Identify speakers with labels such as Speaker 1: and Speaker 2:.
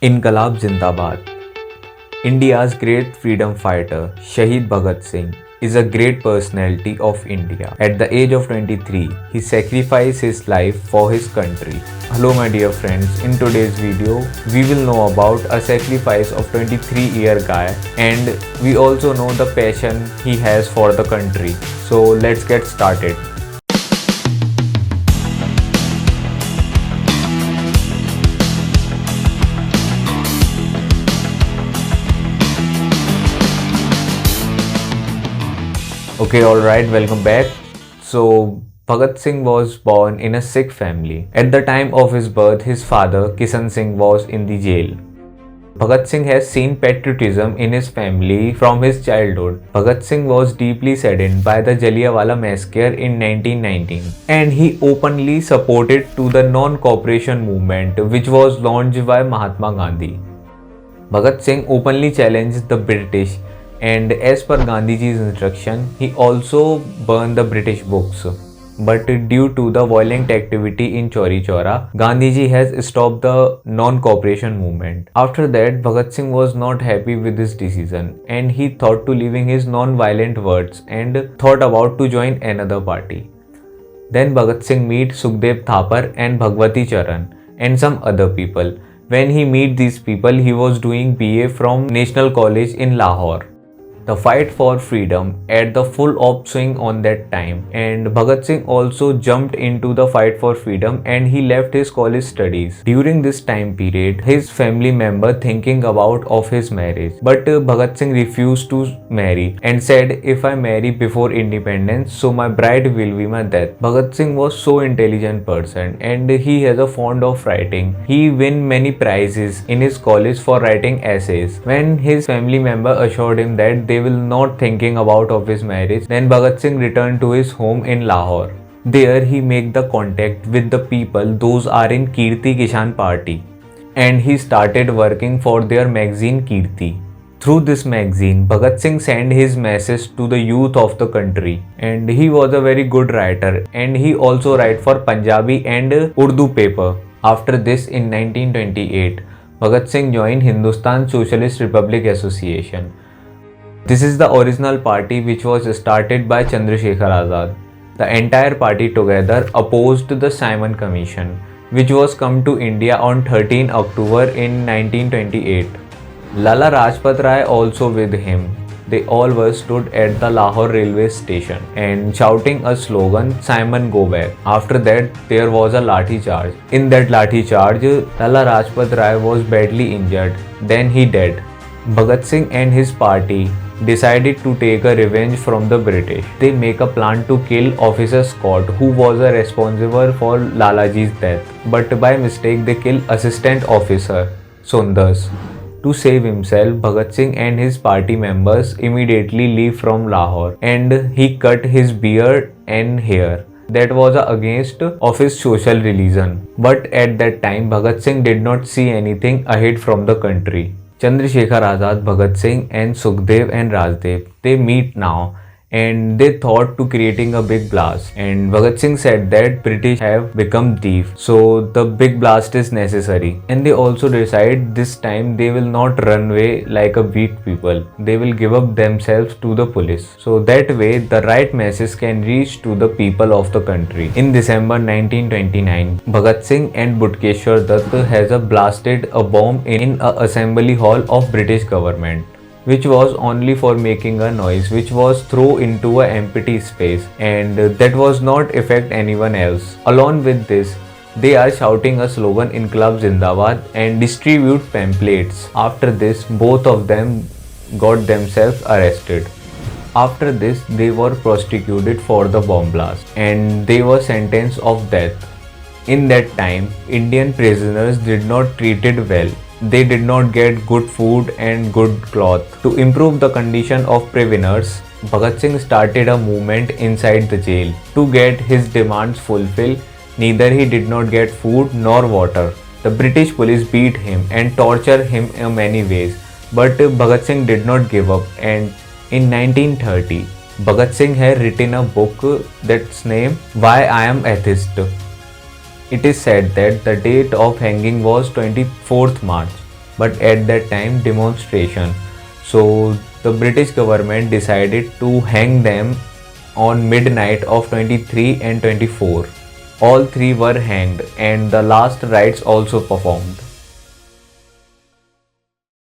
Speaker 1: Inqilab Zindabad. India's great freedom fighter, Shahid Bhagat Singh, is a great personality of India. At the age of 23, he sacrificed his life for his country. Hello my dear friends, in today's video, we will know about a sacrifice of 23-year guy and we also know the passion he has for the country. So let's get started. Okay, alright, welcome back. So, Bhagat Singh was born in a Sikh family. At the time of his birth, his father, Kishan Singh, was in the jail. Bhagat Singh has seen patriotism in his family from his childhood. Bhagat Singh was deeply saddened by the Jallianwala massacre in 1919 and he openly supported to the non-cooperation movement which was launched by Mahatma Gandhi. Bhagat Singh openly challenged the British and as per Gandhiji's instruction, he also burned the British books. But due to the violent activity in Chauri Chaura, Gandhiji has stopped the non-cooperation movement. After that, Bhagat Singh was not happy with this decision and he thought to leaving his non-violent words and thought about to join another party. Then Bhagat Singh meet Sukhdev Thapar and Bhagwati Charan and some other people. When he meet these people, he was doing BA from National College in Lahore. The fight for freedom at the full upswing on that time and Bhagat Singh also jumped into the fight for freedom and he left his college studies. During this time period, his family member thinking about of his marriage but Bhagat Singh refused to marry and said if I marry before independence so my bride will be my death. Bhagat Singh was so intelligent person and he has a fond of writing. He win many prizes in his college for writing essays. When his family member assured him that they will not thinking about of his marriage, then Bhagat Singh returned to his home in Lahore. There he make the contact with the people those are in Kirti Kishan party and he started working for their magazine Kirti. Through this magazine, Bhagat Singh sent his message to the youth of the country and he was a very good writer and he also write for Punjabi and Urdu paper. After this in 1928, Bhagat Singh joined Hindustan Socialist Republic Association. This is the original party which was started by Chandrasekhar Azad. The entire party together opposed the Simon Commission, which was come to India on 13 October in 1928. Lala Rajpat Rai also with him. They all were stood at the Lahore railway station and shouting a slogan, Simon go back. After that, there was a lathi charge. In that lathi charge, Lala Rajpat Rai was badly injured. Then he died. Bhagat Singh and his party decided to take a revenge from the British. They make a plan to kill Officer Scott who was responsible for Lalaji's death. But by mistake they kill Assistant Officer Sundars. To save himself, Bhagat Singh and his party members immediately leave from Lahore and he cut his beard and hair. That was against of his social religion. But at that time Bhagat Singh did not see anything ahead from the country. Chandrasekhar Azad, Bhagat Singh and Sukhdev and Rajdev, they meet now and they thought to creating a big blast and Bhagat Singh said that British have become thief so the big blast is necessary and they also decide this time they will not run away like a weak people, they will give up themselves to the police so that way the right message can reach to the people of the country. In December 1929, Bhagat Singh and Butkeshwar Dutt has blasted a bomb in a assembly hall of British government, which was only for making a noise which was thrown into an empty space and that was not affect anyone else. Along with this, they are shouting a slogan Inqilab Zindabad and distribute pamphlets. After this, both of them got themselves arrested. After this, they were prosecuted for the bomb blast and they were sentenced of death. In that time, Indian prisoners did not treated well. They did not get good food and good cloth. To improve the condition of prisoners, Bhagat Singh started a movement inside the jail. To get his demands fulfilled, neither he did not get food nor water. The British police beat him and tortured him in many ways. But Bhagat Singh did not give up and in 1930, Bhagat Singh had written a book that's named Why I Am Atheist. It is said that the date of hanging was 24th March. but at that time demonstration. So the British government decided to hang them on midnight of 23 and 24. All three were hanged and the last rites also performed.